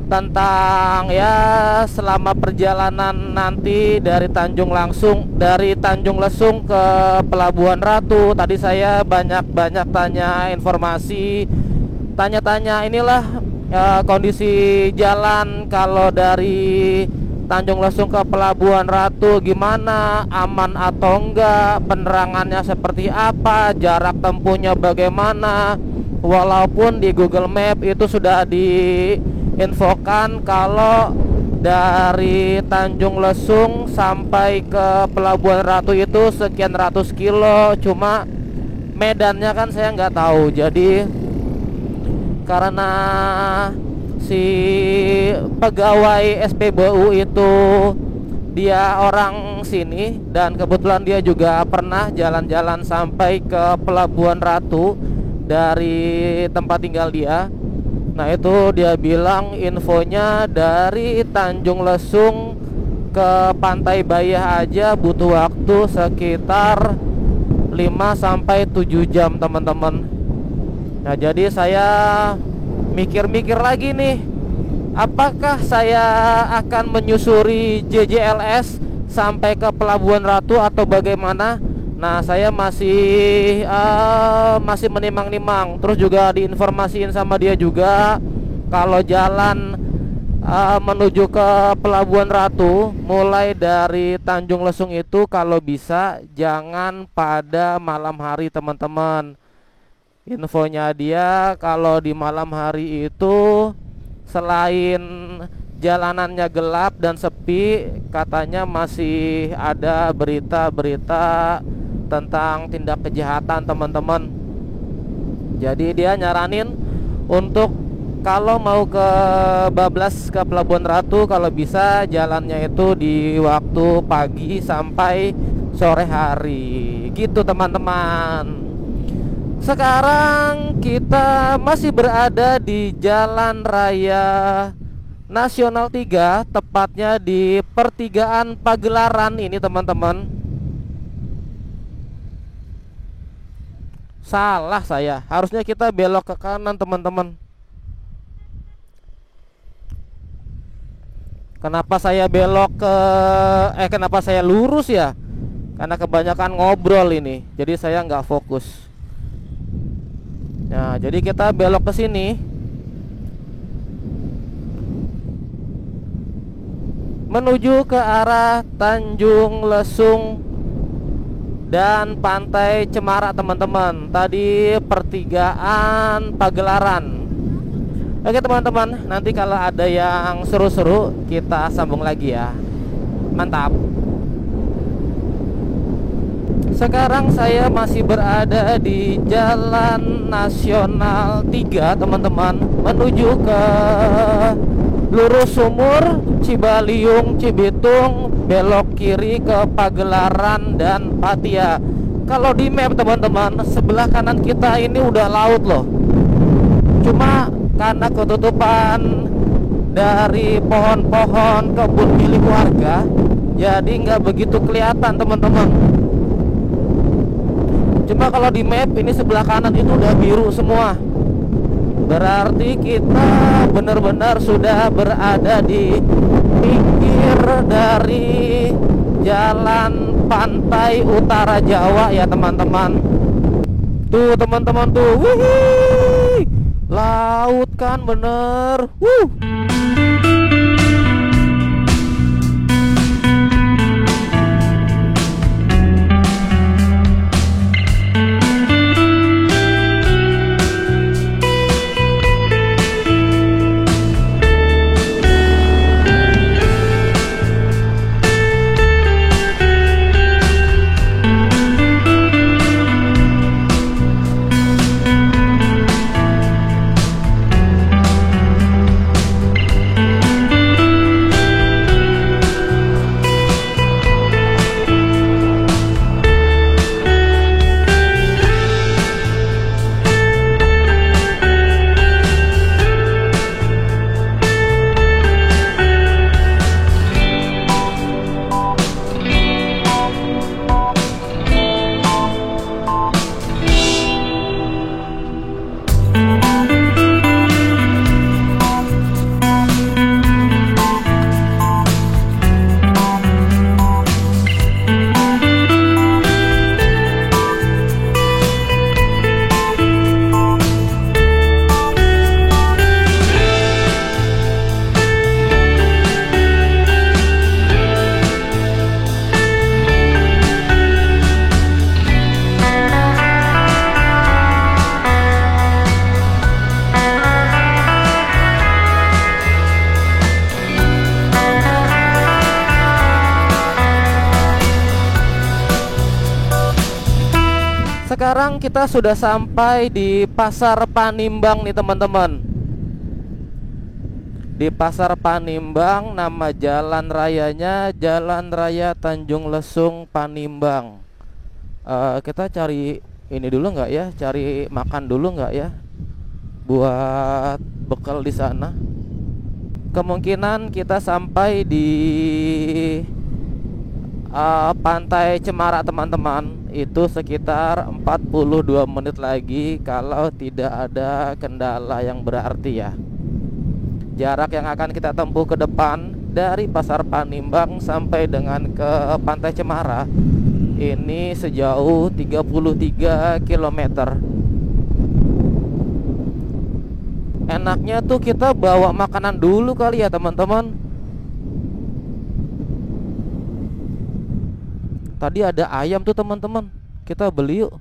tentang ya selama perjalanan nanti dari Tanjung Lesung ke Pelabuhan Ratu. Tadi saya banyak tanya informasi, tanya inilah kondisi jalan kalau dari Tanjung Lesung ke Pelabuhan Ratu gimana, aman atau enggak, penerangannya seperti apa, jarak tempuhnya bagaimana. Walaupun di Google Map itu sudah diinfokan kalau dari Tanjung Lesung sampai ke Pelabuhan Ratu itu sekian ratus kilo, cuma medannya kan saya nggak tahu. Jadi karena si pegawai SPBU itu dia orang sini dan kebetulan dia juga pernah jalan-jalan sampai ke Pelabuhan Ratu dari tempat tinggal dia. Nah itu dia bilang infonya dari Tanjung Lesung ke Pantai Bayah aja butuh waktu sekitar 5 sampai 7 jam teman-teman. Nah, jadi saya mikir-mikir lagi nih, apakah saya akan menyusuri JJLS sampai ke Pelabuhan Ratu atau bagaimana? Nah, saya masih menimang-nimang. Terus juga diinformasiin sama dia juga kalau jalan menuju ke Pelabuhan Ratu mulai dari Tanjung Lesung itu kalau bisa jangan pada malam hari, teman-teman. Infonya dia kalau di malam hari itu selain jalanannya gelap dan sepi, katanya masih ada berita-berita tentang tindak kejahatan, teman-teman. Jadi dia nyaranin untuk kalau mau ke bablas ke Pelabuhan Ratu, kalau bisa jalannya itu di waktu pagi sampai sore hari. Gitu, teman-teman. Sekarang kita masih berada di Jalan Raya Nasional 3, tepatnya di pertigaan Pagelaran ini, teman-teman. Salah saya, harusnya kita belok ke kanan, teman-teman. Kenapa saya kenapa saya lurus ya? Karena kebanyakan ngobrol ini, jadi saya nggak fokus. Nah, jadi kita belok ke sini. Menuju ke arah Tanjung Lesung dan Pantai Cemara, teman-teman. Tadi pertigaan Pagelaran. Oke, teman-teman, nanti kalau ada yang seru-seru kita sambung lagi ya. Mantap. Sekarang saya masih berada di Jalan Nasional 3, teman-teman, menuju ke lurus Sumur, Cibaliung, Cibitung, belok kiri ke Pagelaran dan Patia. Kalau di map, teman-teman, sebelah kanan kita ini udah laut loh. Cuma karena ketutupan dari pohon-pohon kebun milik warga, jadi nggak begitu kelihatan, teman-teman. Cuma kalau di map ini sebelah kanan itu udah biru semua. Berarti kita benar-benar sudah berada di pinggir dari jalan pantai utara Jawa ya, teman-teman. Tuh, teman-teman, tuh. Wih, laut kan bener. Sekarang kita sudah sampai di Pasar Panimbang nih, teman-teman. Di Pasar Panimbang, nama jalan rayanya Jalan Raya Tanjung Lesung Panimbang. Kita cari ini dulu nggak ya? Cari makan dulu nggak ya? Buat bekal di sana. Kemungkinan kita sampai di Pantai Cemara teman-teman, itu sekitar 42 menit lagi kalau tidak ada kendala yang berarti ya. Jarak yang akan kita tempuh ke depan dari Pasar Panimbang sampai dengan ke Pantai Cemara ini sejauh 33 km. Enaknya tuh kita bawa makanan dulu kali ya teman-teman. Tadi ada ayam tuh teman-teman, kita beli yuk.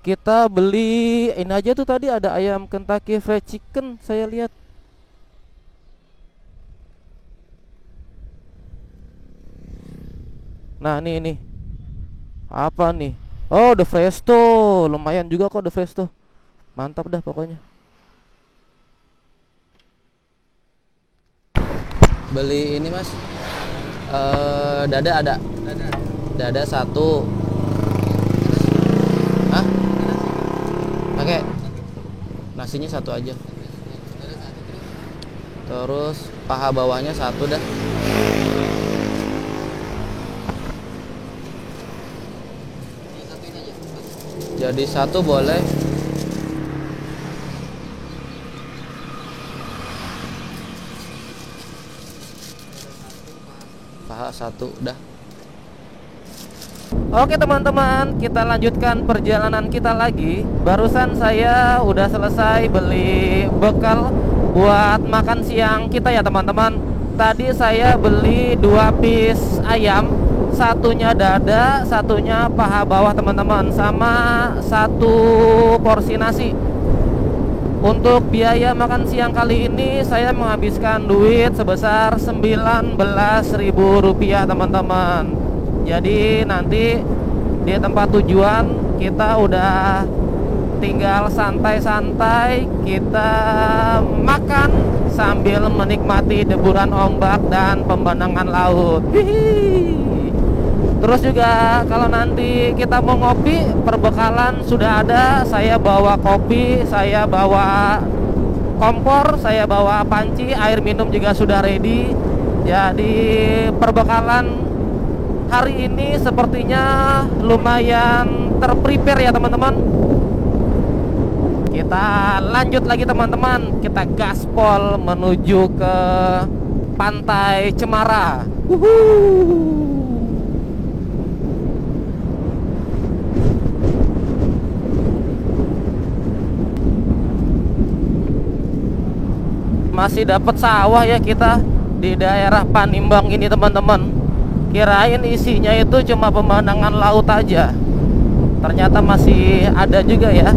Kita beli ini aja tuh, tadi ada ayam Kentucky Fried Chicken saya lihat. Nah ini apa nih? Oh, The Presto, lumayan juga kok The Presto. Mantap dah pokoknya. Beli ini mas, dada ada. Dada satu. Hah? Pakai nasinya satu aja. Terus paha bawahnya satu dah. Jadi satu boleh. Paha satu dah. Oke teman-teman, kita lanjutkan perjalanan kita lagi. Barusan saya udah selesai beli bekal buat makan siang kita ya teman-teman. Tadi saya beli 2 piece ayam, satunya dada, satunya paha bawah teman-teman, sama 1 porsi nasi. Untuk biaya makan siang kali ini saya menghabiskan duit sebesar Rp19.000 teman-teman. Jadi nanti di tempat tujuan kita udah tinggal santai-santai, kita makan sambil menikmati deburan ombak dan pemandangan laut. Hihi. Terus juga kalau nanti kita mau ngopi, perbekalan sudah ada. Saya bawa kopi, saya bawa kompor, saya bawa panci, air minum juga sudah ready. Jadi perbekalan hari ini sepertinya lumayan terprepare ya teman-teman. Kita lanjut lagi teman-teman, kita gaspol menuju ke Pantai Cemara. Wuhuu. Masih dapat sawah ya kita di daerah Panimbang ini teman-teman. Kirain isinya itu cuma pemandangan laut aja. Ternyata masih ada juga ya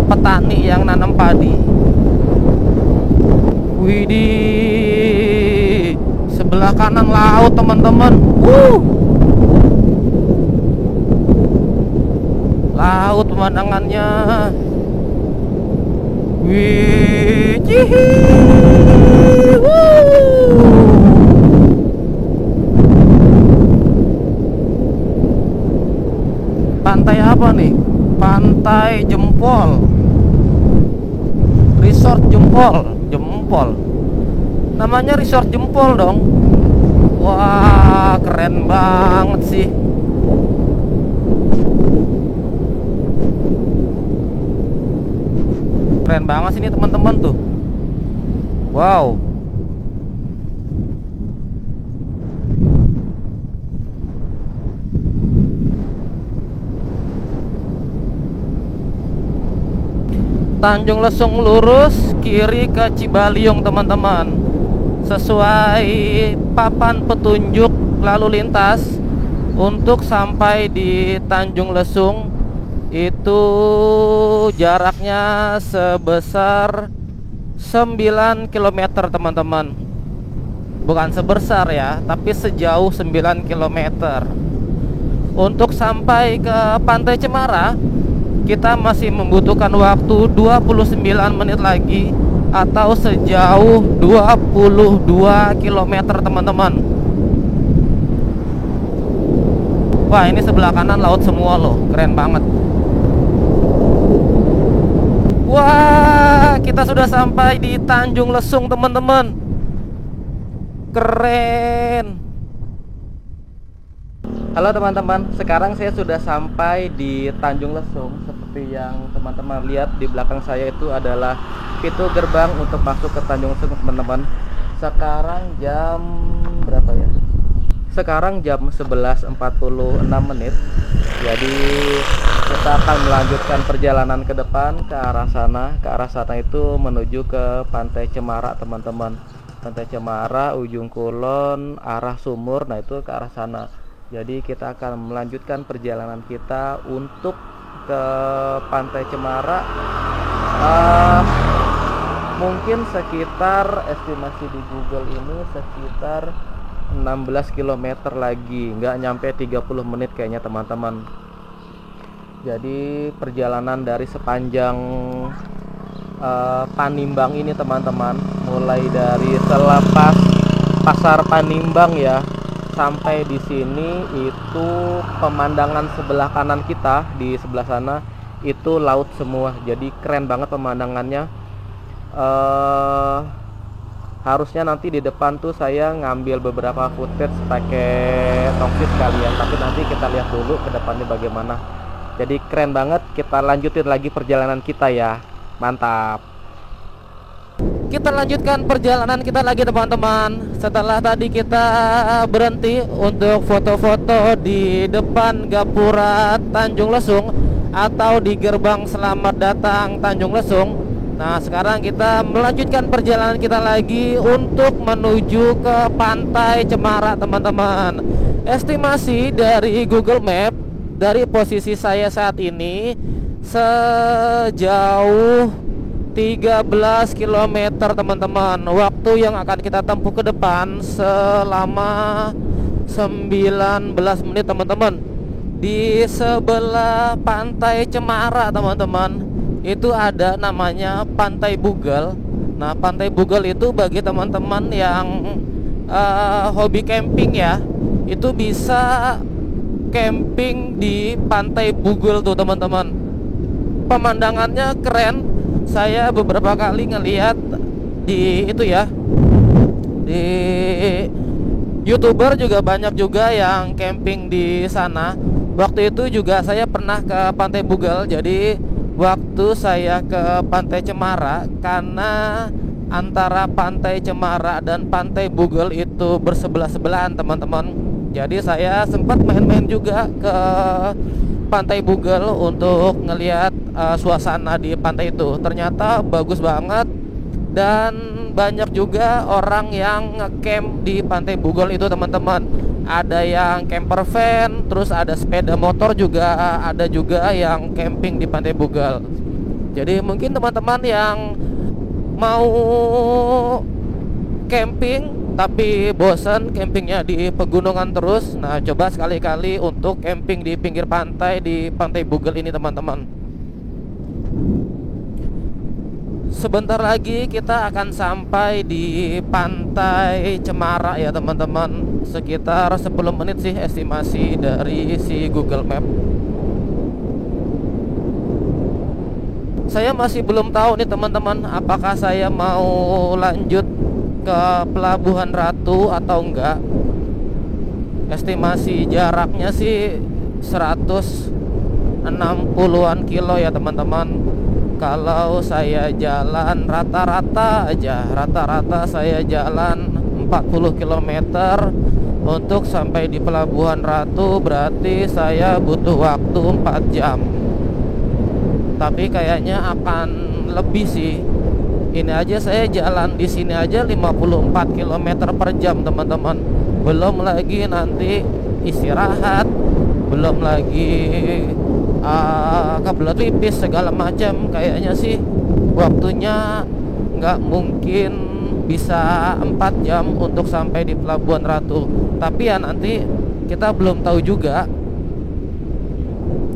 petani yang nanam padi. Widih, sebelah kanan laut teman-teman. Laut pemandangannya. Wih, pantai apa nih? Pantai Jempol, Resort Jempol. Namanya Resort Jempol dong. Wah, keren banget sih. Keren banget sih ini teman-teman tuh. Wow. Tanjung Lesung lurus, kiri ke Cibaliung teman-teman. Sesuai papan petunjuk lalu lintas, untuk sampai di Tanjung Lesung itu jaraknya sebesar 9 km teman-teman. Bukan sebesar ya, tapi sejauh 9 km. Untuk sampai ke Pantai Cemara kita masih membutuhkan waktu 29 menit lagi, atau sejauh 22 km teman-teman. Wah, ini sebelah kanan laut semua loh, keren banget. Kita sudah sampai di Tanjung Lesung, teman-teman. Keren. Halo teman-teman, sekarang saya sudah sampai di Tanjung Lesung. Seperti yang teman-teman lihat di belakang saya itu adalah pintu gerbang untuk masuk ke Tanjung Lesung, teman-teman. Sekarang jam berapa ya? Sekarang jam 11.46 menit. Jadi kita akan melanjutkan perjalanan ke depan ke arah sana. Ke arah sana itu menuju ke Pantai Cemara, teman-teman. Pantai Cemara, ujung kulon, arah sumur. Nah, itu ke arah sana. Jadi kita akan melanjutkan perjalanan kita untuk ke Pantai Cemara. Mungkin sekitar, estimasi di Google ini sekitar 16 km lagi, nggak nyampe 30 menit kayaknya, teman-teman. Jadi perjalanan dari sepanjang Panimbang ini, teman-teman, mulai dari selepas pasar Panimbang ya, sampai di sini itu pemandangan sebelah kanan kita, di sebelah sana itu laut semua. Jadi keren banget pemandangannya. Harusnya nanti di depan tuh saya ngambil beberapa footage pakai tongsis kalian, tapi nanti kita lihat dulu ke depannya bagaimana. Jadi keren banget. Kita lanjutin lagi perjalanan kita ya. Mantap. Kita lanjutkan perjalanan kita lagi, teman-teman. Setelah tadi kita berhenti untuk foto-foto di depan Gapura Tanjung Lesung atau di gerbang selamat datang Tanjung Lesung. Nah, sekarang kita melanjutkan perjalanan kita lagi untuk menuju ke Pantai Cemara, teman-teman. Estimasi dari Google Map, dari posisi saya saat ini sejauh 13 km, teman-teman. Waktu yang akan kita tempuh ke depan selama 19 menit, teman-teman. Di sebelah Pantai Cemara, teman-teman, itu ada namanya Pantai Bugel. Nah, Pantai Bugel itu bagi teman-teman yang hobi camping ya, itu bisa camping di Pantai Bugel tuh, teman-teman. Pemandangannya keren. Saya beberapa kali ngeliat di itu ya, di YouTuber juga banyak juga yang camping di sana. Waktu itu juga saya pernah ke Pantai Bugel. Jadi waktu saya ke Pantai Cemara, karena antara Pantai Cemara dan Pantai Bugel itu bersebelah-sebelahan, teman-teman. Jadi saya sempat main-main juga ke Pantai Bugel untuk ngelihat suasana di pantai itu. Ternyata bagus banget, dan banyak juga orang yang ngecamp di Pantai Bugel itu, teman-teman. Ada yang camper van, terus ada sepeda motor juga, ada juga yang camping di Pantai Bugel. Jadi mungkin teman-teman yang mau camping tapi bosan campingnya di pegunungan terus, nah coba sekali-kali untuk camping di pinggir pantai di Pantai Bugel ini, teman-teman. Sebentar lagi kita akan sampai di Pantai Cemara ya, teman-teman. Sekitar 10 menit sih estimasi dari si Google Map. Saya masih belum tahu nih, teman-teman, apakah saya mau lanjut ke Pelabuhan Ratu atau enggak. Estimasi jaraknya sih 160-an kilo ya, teman-teman. Kalau saya jalan rata-rata saya jalan 40 km untuk sampai di Pelabuhan Ratu, berarti saya butuh waktu 4 jam. Tapi kayaknya akan lebih sih. Ini aja saya jalan di sini aja 54 km per jam, teman-teman. Belum lagi nanti istirahat, belum lagi kebelet pipis segala macam. Kayaknya sih waktunya nggak mungkin bisa 4 jam untuk sampai di Pelabuhan Ratu. Tapi ya nanti kita belum tahu juga.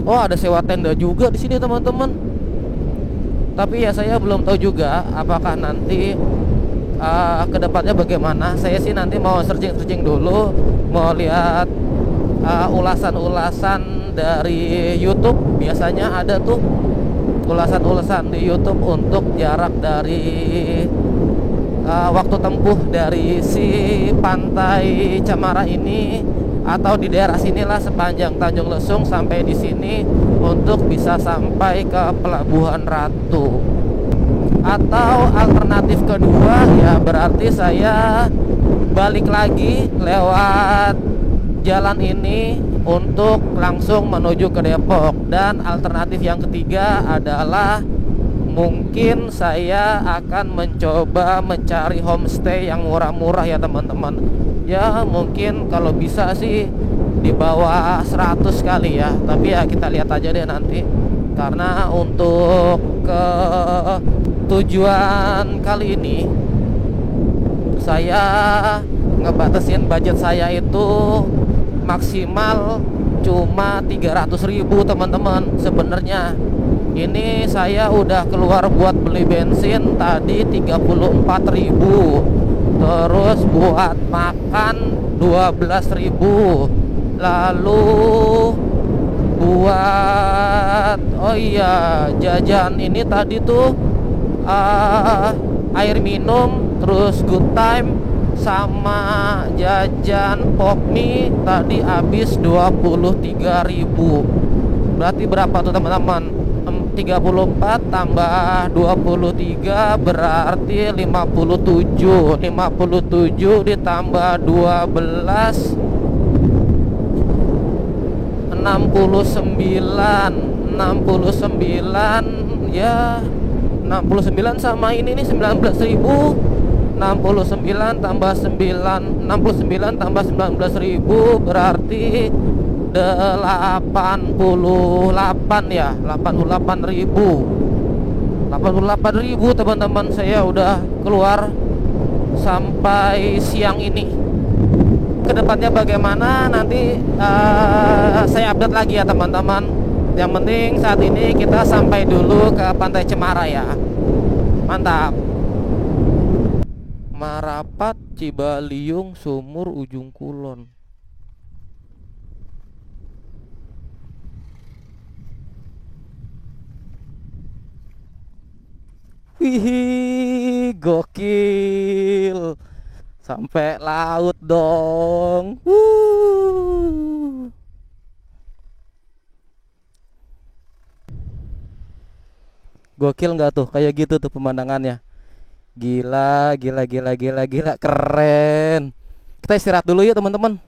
Oh, ada sewa tenda juga di sini, teman-teman. Tapi ya saya belum tahu juga apakah nanti kedepannya bagaimana. Saya sih nanti mau searching dulu, mau lihat ulasan-ulasan dari YouTube. Biasanya ada tuh ulasan-ulasan di YouTube untuk jarak dari waktu tempuh dari si pantai Cemara ini atau di daerah sinilah sepanjang Tanjung Lesung sampai di sini untuk bisa sampai ke Pelabuhan Ratu. Atau alternatif kedua ya berarti saya balik lagi lewat jalan ini untuk langsung menuju ke Depok. Dan alternatif yang ketiga adalah mungkin saya akan mencoba mencari homestay yang murah-murah ya teman-teman. Ya mungkin kalau bisa sih di bawah 100 kali ya. Tapi ya kita lihat aja deh nanti. Karena untuk ke tujuan kali ini saya ngebatasin budget saya itu maksimal cuma 300.000 teman-teman. Sebenarnya ini saya udah keluar buat beli bensin tadi 34.000, terus buat makan 12.000, lalu buat jajan ini tadi tuh air minum, terus good time sama jajan pop mie tadi habis 23.000. Berarti berapa tuh teman-teman? 34 tambah 23 berarti 57 ditambah 12 69 ya 69 sama ini nih 19.000. 69 tambah 69 tambah 19.000 berarti 88 ya 88.000 teman-teman. Saya udah keluar sampai siang ini. Kedepannya bagaimana nanti saya update lagi ya teman-teman. Yang penting saat ini kita sampai dulu ke Pantai Cemara ya. Mantap. Marapat, Cibaliung, Sumur, Ujung Kulon. Wih, gokil. Sampai laut dong. Gokil nggak tuh? Kayak gitu tuh pemandangannya. Gila, keren. Kita istirahat dulu yuk teman-teman.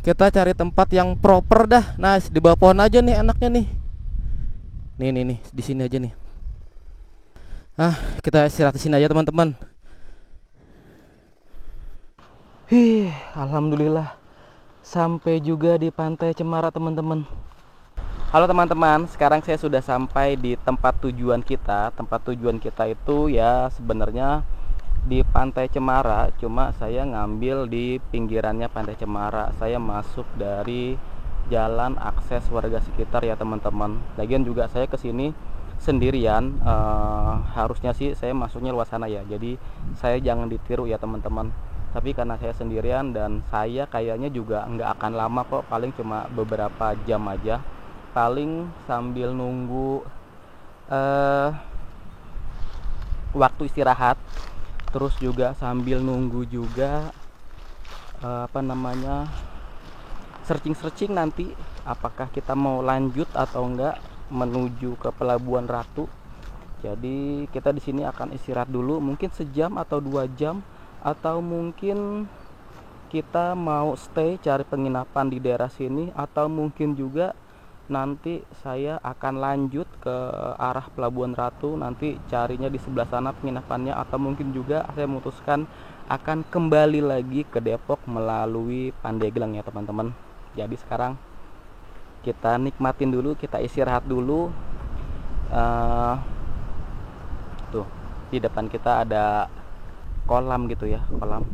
Kita cari tempat yang proper dah. Nah, di bawah pohon aja nih enaknya nih. Nih, di sini aja nih. Kita istirahat di sini aja teman-teman. Alhamdulillah sampai juga di Pantai Cemara teman-teman. Halo teman-teman, sekarang saya sudah sampai di tempat tujuan kita. Tempat tujuan kita itu ya sebenarnya di Pantai Cemara, cuma saya ngambil di pinggirannya Pantai Cemara. Saya masuk dari jalan akses warga sekitar ya teman-teman. Lagian juga saya kesini sendirian, harusnya sih saya masuknya lewat sana ya. Jadi saya jangan ditiru ya teman-teman. Tapi karena saya sendirian dan saya kayaknya juga nggak akan lama kok, paling cuma beberapa jam aja. Paling sambil nunggu waktu istirahat, terus juga sambil nunggu juga searching nanti apakah kita mau lanjut atau enggak menuju ke Pelabuhan Ratu. Jadi kita di sini akan istirahat dulu, mungkin sejam atau 2 jam, atau mungkin kita mau stay cari penginapan di daerah sini, atau mungkin juga nanti saya akan lanjut ke arah Pelabuhan Ratu, nanti carinya di sebelah sana penginapannya, atau mungkin juga saya memutuskan akan kembali lagi ke Depok melalui Pandeglang ya teman-teman. Jadi sekarang kita nikmatin dulu, kita istirahat dulu. Tuh di depan kita ada kolam gitu ya, kolam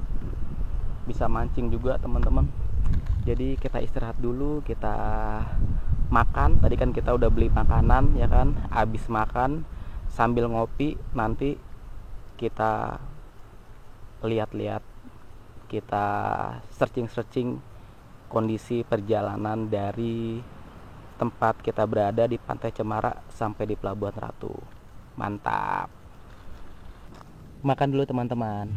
bisa mancing juga teman-teman. Jadi kita istirahat dulu, kita makan. Tadi kan kita udah beli makanan ya kan. Habis makan sambil ngopi, nanti kita lihat-lihat, kita searching kondisi perjalanan dari tempat kita berada di Pantai Cemara sampai di Pelabuhan Ratu. Mantap. Makan dulu teman-teman.